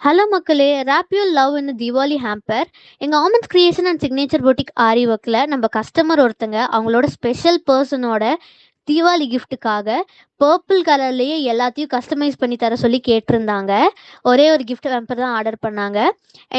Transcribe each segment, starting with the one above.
Hello மக்களே! Wrap your love in Deepavali hamper. எங்க ஆமன்ஸ் creation and signature boutique aari ஒர்க்ல நம்ம கஸ்டமர் ஒருத்தங்க அவங்களோட ஸ்பெஷல் பர்சனோட தீபாவளி கிஃப்ட்டுக்காக பர்பிள் கலர்லேயே எல்லாத்தையும் கஸ்டமைஸ் பண்ணி தர சொல்லி கேட்டிருந்தாங்க. ஒரே ஒரு கிஃப்ட் ஹேம்பர் தான் ஆர்டர் பண்ணாங்க.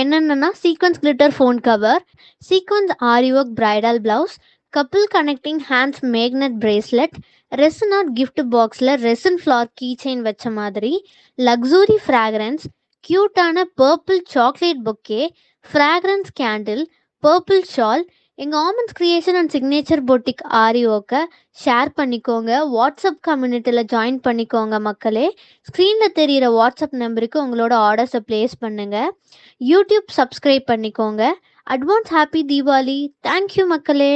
என்னென்னா sequence glitter phone cover, sequence aari work bridal blouse, couple connecting hands magnet bracelet, resin art gift பாக்ஸில் ரெசின் ஃப்ளார் கீ செயின் வச்ச மாதிரி, லக்ஸூரி ஃப்ராக்ரன்ஸ், கியூட்டான purple chocolate bouquet, fragrance candle, purple shawl. எங்கள் Amans creation and signature boutique aari ஒர்க்கை share பண்ணிக்கோங்க. WhatsApp கம்யூனிட்டியில் join பண்ணிக்கோங்க மக்களே. ஸ்க்ரீனில் தெரிகிற வாட்ஸ்அப் நம்பருக்கு உங்களோட ஆர்டர்ஸை ப்ளேஸ் பண்ணுங்கள். யூடியூப் சப்ஸ்கிரைப் பண்ணிக்கோங்க. Advance happy Deepavali. தேங்க்யூ மக்களே.